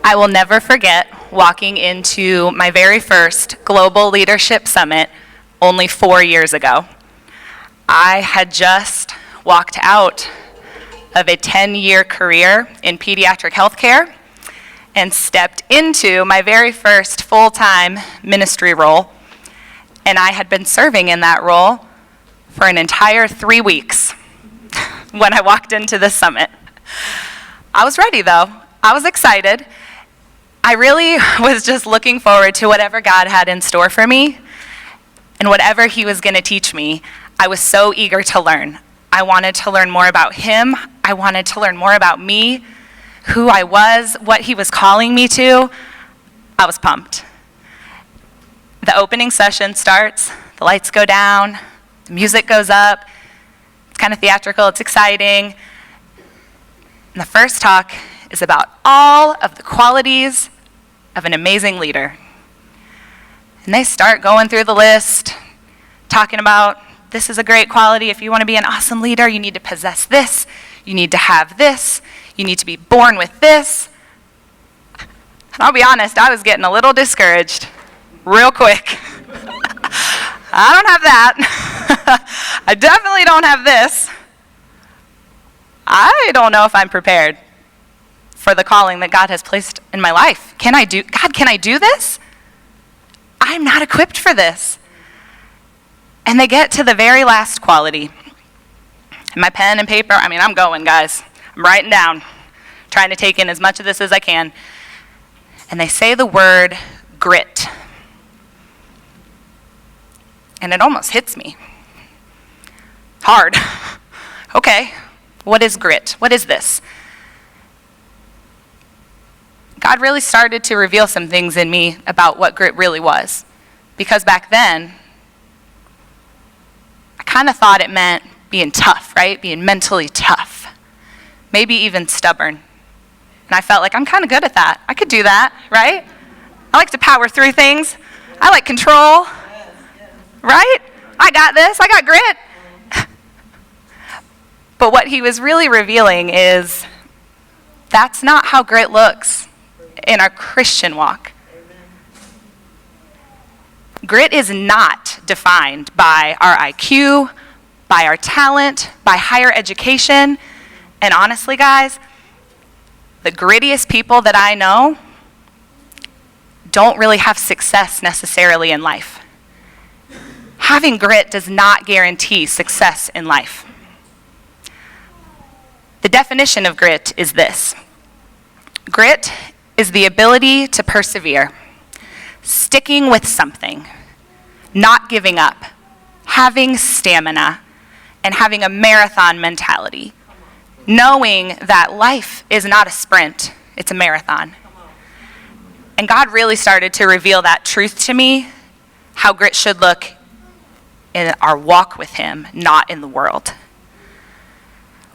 I will never forget walking into my very first Global Leadership Summit only 4 years ago. I had just walked out of a 10-year career in pediatric healthcare and stepped into my very first full-time ministry role. And I had been serving in that role for an entire 3 weeks when I walked into the summit. I was ready though. I was excited. I really was just looking forward to whatever God had in store for me and whatever he was going to teach me. I was so eager to learn. I wanted to learn more about him. I wanted to learn more about me, who I was, what he was calling me to. I was pumped. The opening session starts, the lights go down, the music goes up. It's kind of theatrical, it's exciting. And the first talk is about all of the qualities of an amazing leader. And they start going through the list, talking about this is a great quality. If you want to be an awesome leader, you need to possess this, you need to have this, you need to be born with this. And I'll be honest, I was getting a little discouraged real quick. I don't have that. I definitely don't have this. I don't know if I'm prepared for the calling that God has placed in my life. Can I do this? I'm not equipped for this. And they get to the very last quality. And my pen and paper, I'm going, guys. I'm writing down, trying to take in as much of this as I can. And they say the word grit. And it almost hits me. Hard. Okay, what is grit? What is this? God really started to reveal some things in me about what grit really was. Because back then, I kind of thought it meant being tough, right? Being mentally tough. Maybe even stubborn. And I felt like I'm kind of good at that. I could do that, right? I like to power through things. I like control, right? I got this, I got grit. But what he was really revealing is that's not how grit looks in our Christian walk. Grit is not defined by our IQ, by our talent, by higher education. And honestly, guys, the grittiest people that I know don't really have success necessarily in life. Having grit does not guarantee success in life. The definition of grit is this. Grit is the ability to persevere, sticking with something, not giving up, having stamina, and having a marathon mentality, knowing that life is not a sprint, it's a marathon. And God really started to reveal that truth to me, how grit should look in our walk with him, not in the world.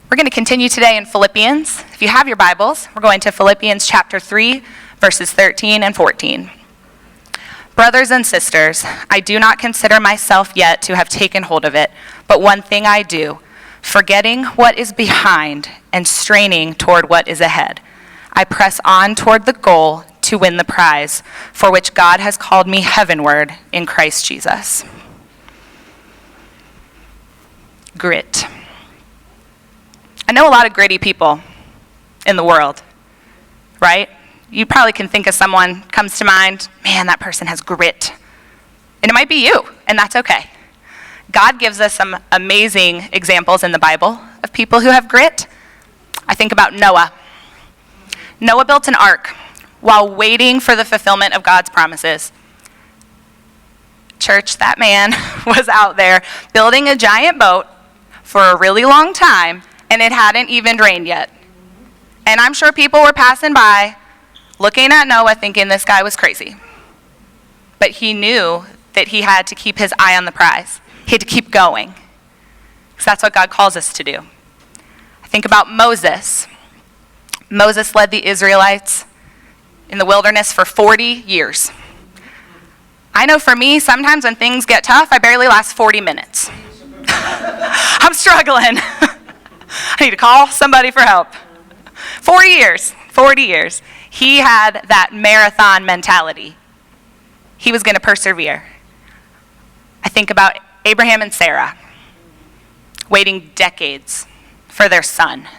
We're going to continue today in Philippians. If you have your Bibles, we're going to Philippians chapter 3, verses 13 and 14. Brothers and sisters, I do not consider myself yet to have taken hold of it, but one thing I do, forgetting what is behind and straining toward what is ahead. I press on toward the goal to win the prize for which God has called me heavenward in Christ Jesus. Grit. I know a lot of gritty people in the world, right? You probably can think of someone comes to mind, man, that person has grit. And it might be you, and that's okay. God gives us some amazing examples in the Bible of people who have grit. I think about Noah. Noah built an ark while waiting for the fulfillment of God's promises. Church, that man was out there building a giant boat for a really long time, and it hadn't even rained yet. And I'm sure people were passing by, looking at Noah thinking this guy was crazy. But he knew that he had to keep his eye on the prize. He had to keep going. Because that's what God calls us to do. I think about Moses. Moses led the Israelites in the wilderness for 40 years. I know for me, sometimes when things get tough, I barely last 40 minutes. I'm struggling. I need to call somebody for help. 40 years. He had that marathon mentality. He was going to persevere. I think about Abraham and Sarah waiting decades for their son.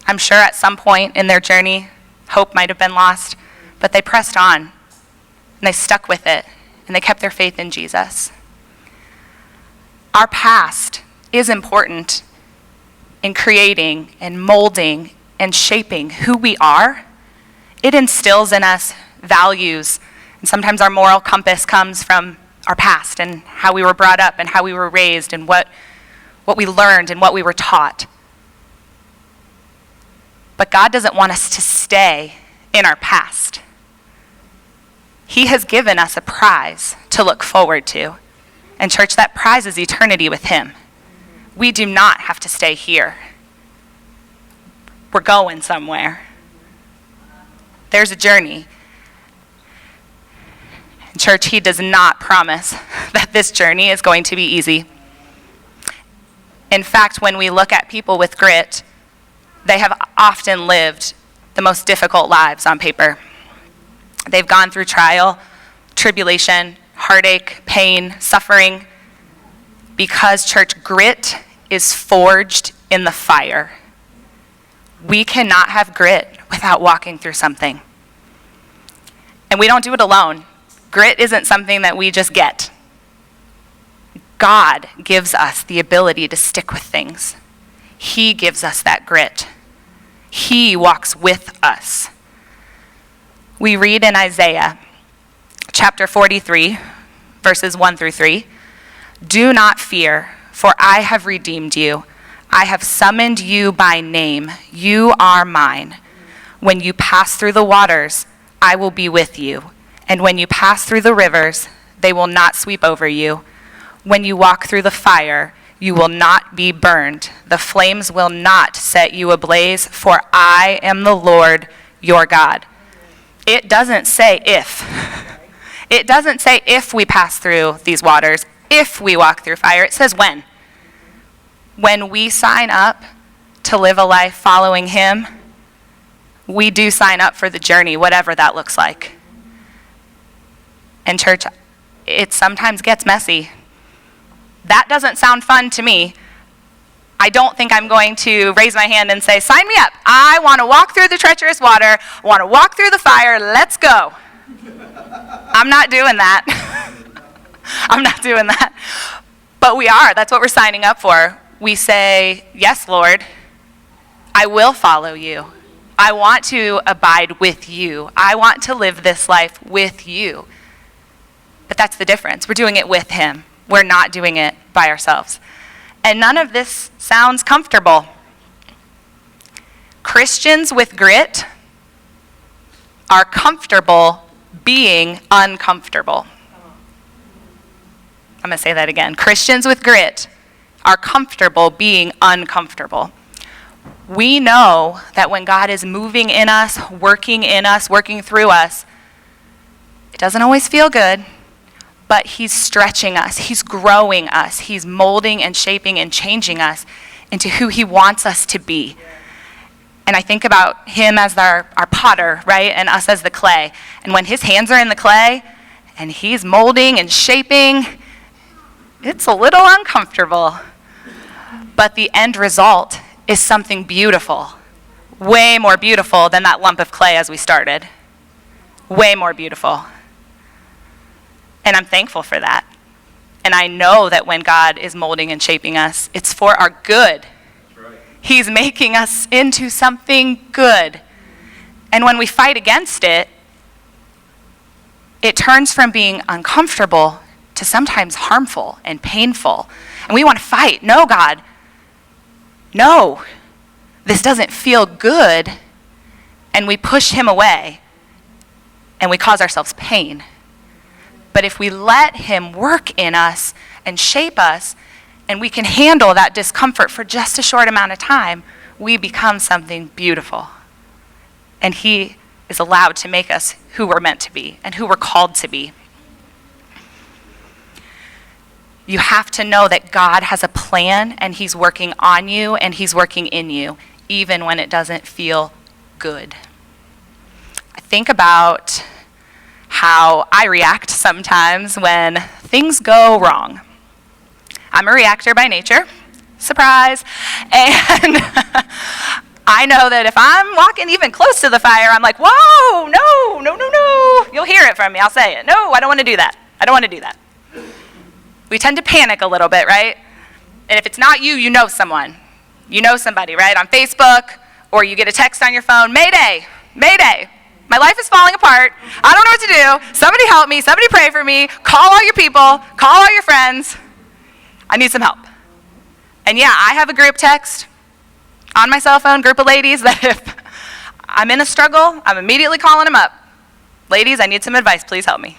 I'm sure at some point in their journey, hope might have been lost, but they pressed on, and they stuck with it, and they kept their faith in Jesus. Our past is important in creating and molding and shaping who we are. It instills in us values, and sometimes our moral compass comes from our past and how we were brought up and how we were raised and what we learned and what we were taught. But God doesn't want us to stay in our past. He has given us a prize to look forward to. And church, that prize is eternity with him. We do not have to stay here. We're going somewhere. There's a journey. And church, he does not promise that this journey is going to be easy. In fact, when we look at people with grit, they have often lived the most difficult lives on paper. They've gone through trial, tribulation, heartache, pain, suffering, because church, grit is forged in the fire. We cannot have grit without walking through something. And we don't do it alone. Grit isn't something that we just get. God gives us the ability to stick with things. He gives us that grit. He walks with us. We read in Isaiah chapter 43, verses 1 through 3, "Do not fear, for I have redeemed you. I have summoned you by name. You are mine. When you pass through the waters, I will be with you. And when you pass through the rivers, they will not sweep over you. When you walk through the fire, you will not be burned. The flames will not set you ablaze, for I am the Lord your God." It doesn't say if. It doesn't say if we pass through these waters, if we walk through fire. It says when. When we sign up to live a life following him, we do sign up for the journey, whatever that looks like. And church, it sometimes gets messy. That doesn't sound fun to me. I don't think I'm going to raise my hand and say, sign me up. I want to walk through the treacherous water, want to walk through the fire, let's go. I'm not doing that. I'm not doing that. But we are. That's what we're signing up for. We say, yes, Lord, I will follow you. I want to abide with you. I want to live this life with you. But that's the difference. We're doing it with him. We're not doing it by ourselves. And none of this sounds comfortable. Christians with grit are comfortable being uncomfortable. I'm going to say that again. Christians with grit are comfortable being uncomfortable. We know that when God is moving in us, working through us, it doesn't always feel good. But he's stretching us, he's growing us, he's molding and shaping and changing us into who he wants us to be. And I think about him as our potter, right? And us as the clay. And when his hands are in the clay and he's molding and shaping, it's a little uncomfortable. But the end result is something beautiful. Way more beautiful than that lump of clay as we started. Way more beautiful. And I'm thankful for that. And I know that when God is molding and shaping us, it's for our good. That's right. He's making us into something good. And when we fight against it, it turns from being uncomfortable to sometimes harmful and painful. And we want to fight. No, God. No. This doesn't feel good. And we push him away. And we cause ourselves pain. But if we let him work in us and shape us, and we can handle that discomfort for just a short amount of time, we become something beautiful. And he is allowed to make us who we're meant to be and who we're called to be. You have to know that God has a plan, and he's working on you and he's working in you, even when it doesn't feel good. I think about how I react sometimes when things go wrong. I'm a reactor by nature, surprise, and I know that if I'm walking even close to the fire, I'm like, whoa, no, no, no, no. You'll hear it from me, I'll say it. No, I don't want to do that. I don't want to do that. We tend to panic a little bit, right? And if it's not you, you know someone. You know somebody, right? On Facebook, or you get a text on your phone, Mayday, Mayday. My life is falling apart. I don't know what to do. Somebody help me. Somebody pray for me. Call all your people. Call all your friends. I need some help. And yeah, I have a group text on my cell phone, group of ladies that if I'm in a struggle, I'm immediately calling them up. Ladies, I need some advice. Please help me.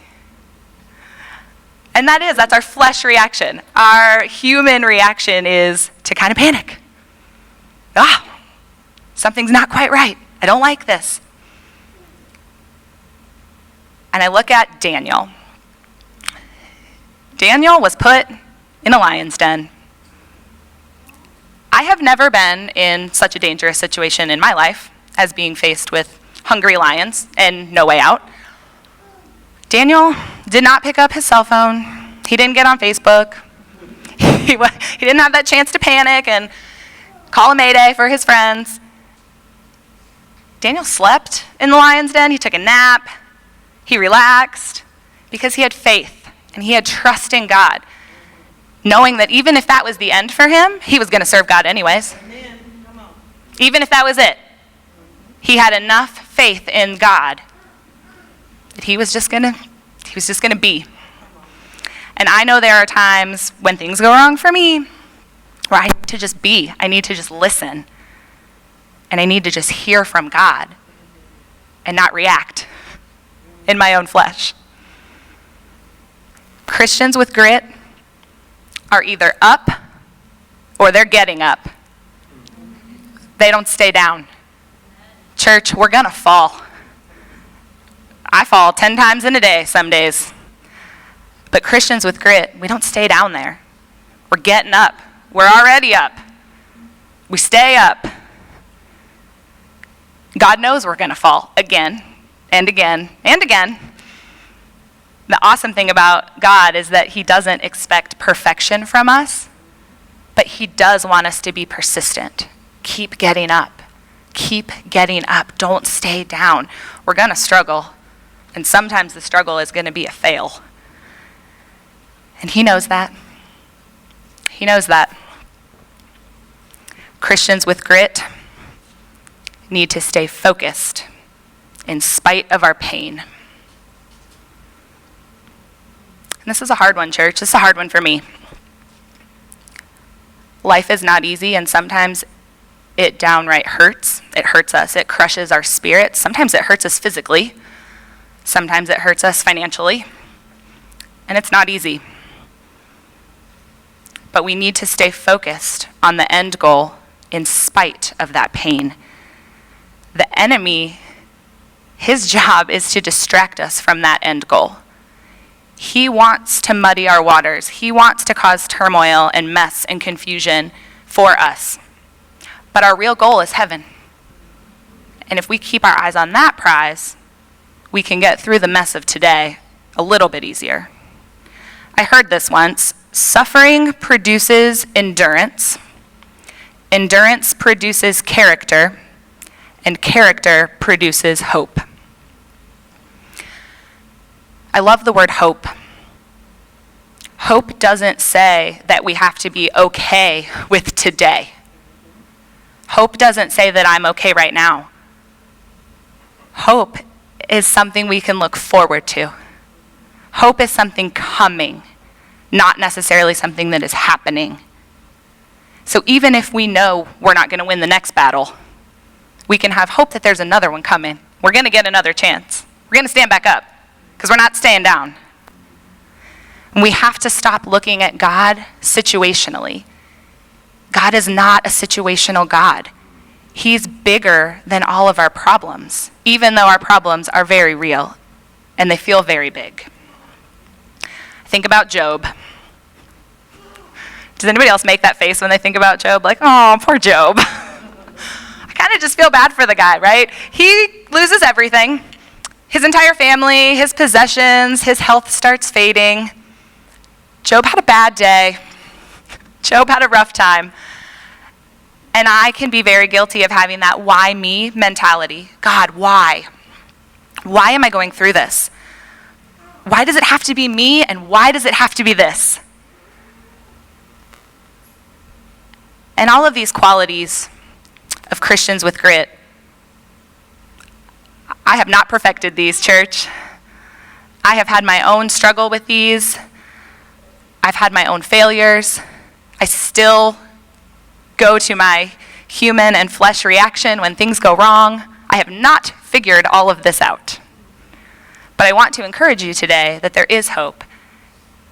And that's our flesh reaction. Our human reaction is to kind of panic. Something's not quite right. I don't like this. And I look at Daniel. Daniel was put in a lion's den. I have never been in such a dangerous situation in my life as being faced with hungry lions and no way out. Daniel did not pick up his cell phone. He didn't get on Facebook. He didn't have that chance to panic and call a mayday for his friends. Daniel slept in the lion's den. He took a nap. He relaxed because he had faith and he had trust in God, knowing that even if that was the end for him, he was going to serve God anyways. Even if that was it, he had enough faith in God that he was just going to be. And I know there are times when things go wrong for me where I need to just be. I need to just listen. And I need to just hear from God and not react in my own flesh. Christians with grit are either up or they're getting up. They don't stay down. Church, we're gonna fall. I fall 10 times in a day some days. But Christians with grit, we don't stay down there. We're getting up. We're already up. We stay up. God knows we're gonna fall again and again and again. The awesome thing about God is that he doesn't expect perfection from us, but he does want us to be persistent. Keep getting up. Keep getting up. Don't stay down. We're going to struggle, and sometimes the struggle is going to be a fail. And he knows that. He knows that. Christians with grit need to stay focused in spite of our pain. And this is a hard one, church. This is a hard one for me. Life is not easy, and sometimes it downright hurts. It hurts us. It crushes our spirit. Sometimes it hurts us physically. Sometimes it hurts us financially. And it's not easy. But we need to stay focused on the end goal in spite of that pain. The enemy, his job is to distract us from that end goal. He wants to muddy our waters. He wants to cause turmoil and mess and confusion for us. But our real goal is heaven. And if we keep our eyes on that prize, we can get through the mess of today a little bit easier. I heard this once. Suffering produces endurance. Endurance produces character. And character produces hope. I love the word hope. Hope doesn't say that we have to be okay with today. Hope doesn't say that I'm okay right now. Hope is something we can look forward to. Hope is something coming, not necessarily something that is happening. So even if we know we're not going to win the next battle, we can have hope that there's another one coming. We're going to get another chance. We're going to stand back up because we're not staying down. And we have to stop looking at God situationally. God is not a situational God. He's bigger than all of our problems, even though our problems are very real and they feel very big. Think about Job. Does anybody else make that face when they think about Job? Like, oh, poor Job. I kind of just feel bad for the guy, right? He loses everything. His entire family, his possessions, his health starts fading. Job had a bad day. Job had a rough time. And I can be very guilty of having that why me mentality. God, why? Why am I going through this? Why does it have to be me, and why does it have to be this? And all of these qualities of Christians with grit, I have not perfected these, church. I have had my own struggle with these. I've had my own failures. I still go to my human and flesh reaction when things go wrong. I have not figured all of this out. But I want to encourage you today that there is hope,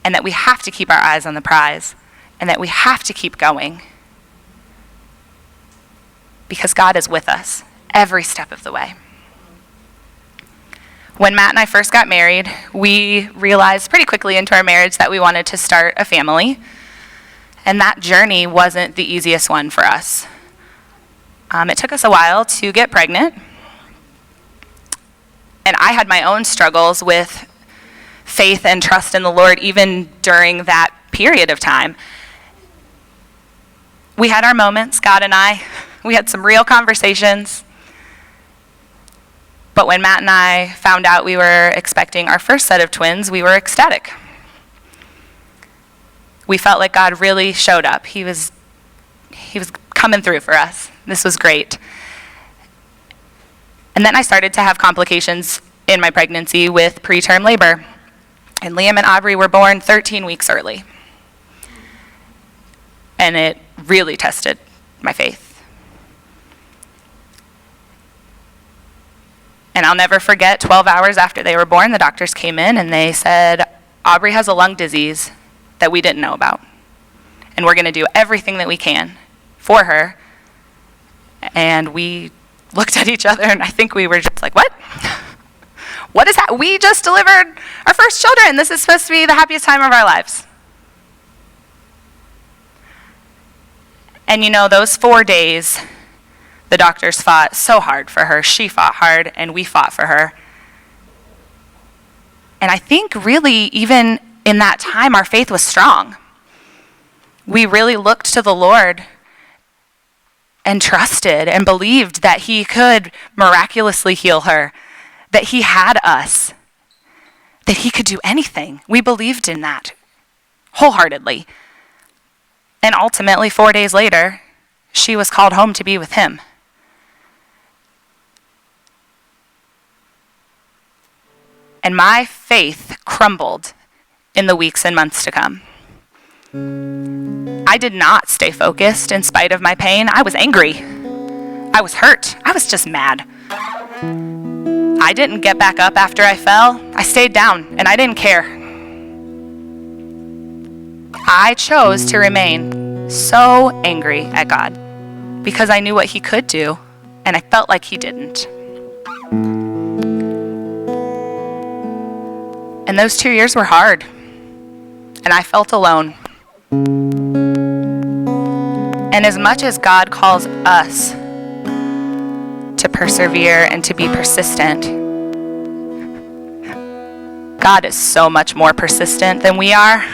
and that we have to keep our eyes on the prize, and that we have to keep going, because God is with us every step of the way. When Matt and I first got married, we realized pretty quickly into our marriage that we wanted to start a family, and that journey wasn't the easiest one for us. It took us a while to get pregnant, and I had my own struggles with faith and trust in the Lord even during that period of time. We had our moments, God and I. We had some real conversations. But when Matt and I found out we were expecting our first set of twins, we were ecstatic. We felt like God really showed up. He was coming through for us. This was great. And then I started to have complications in my pregnancy with preterm labor. And Liam and Aubrey were born 13 weeks early. And it really tested my faith. And I'll never forget, 12 hours after they were born, the doctors came in and they said, Aubrey has a lung disease that we didn't know about. And we're going to do everything that we can for her. And we looked at each other, and I think we were just like, what? What is that? We just delivered our first children. This is supposed to be the happiest time of our lives. And you know, those 4 days, the doctors fought so hard for her. She fought hard, and we fought for her. And I think really, even in that time, our faith was strong. We really looked to the Lord and trusted and believed that he could miraculously heal her, that he had us, that he could do anything. We believed in that wholeheartedly. And ultimately, 4 days later, she was called home to be with him. And my faith crumbled in the weeks and months to come. I did not stay focused in spite of my pain. I was angry. I was hurt. I was just mad. I didn't get back up after I fell. I stayed down, and I didn't care. I chose to remain so angry at God because I knew what he could do, and I felt like he didn't. And those 2 years were hard, and I felt alone. And as much as God calls us to persevere and to be persistent, God is so much more persistent than we are.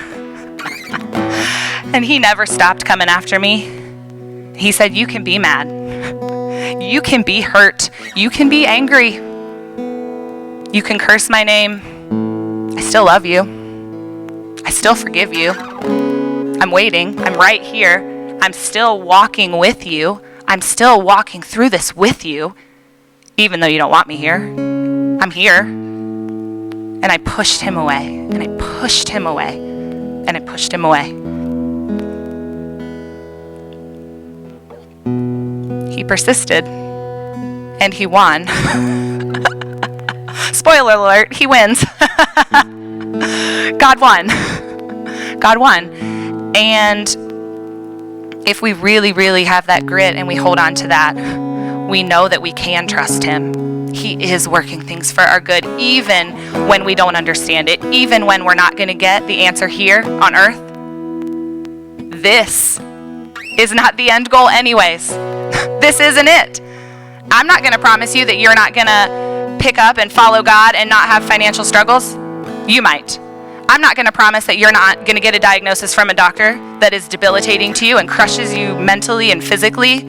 And he never stopped coming after me. He said, you can be mad. You can be hurt. You can be angry. You can curse my name. I still love you. I still forgive you. I'm waiting. I'm right here. I'm still walking with you. I'm still walking through this with you, even though you don't want me here. I'm here. And I pushed him away, and I pushed him away, and I pushed him away. He persisted, and he won. Spoiler alert, he wins. God won. God won. And if we really, really have that grit and we hold on to that, we know that we can trust him. He is working things for our good, even when we don't understand it, even when we're not going to get the answer here on earth. This is not the end goal anyways. This isn't it. I'm not going to promise you that you're not going to pick up and follow God and not have financial struggles? You might. I'm not going to promise that you're not going to get a diagnosis from a doctor that is debilitating to you and crushes you mentally and physically.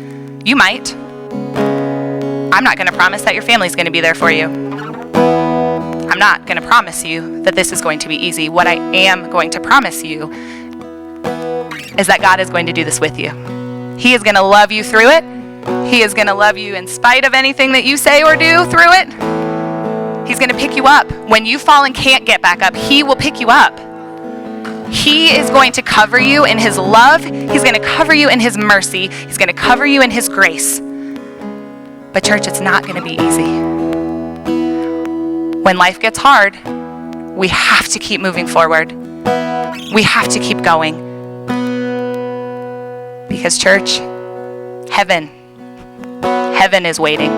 You might. I'm not going to promise that your family's going to be there for you. I'm not going to promise you that this is going to be easy. What I am going to promise you is that God is going to do this with you. He is going to love you through it. He is going to love you in spite of anything that you say or do through it. He's going to pick you up. When you fall and can't get back up, He will pick you up. He is going to cover you in His love. He's going to cover you in His mercy. He's going to cover you in His grace. But church, it's not going to be easy. When life gets hard, we have to keep moving forward. We have to keep going. Because church, heaven is waiting.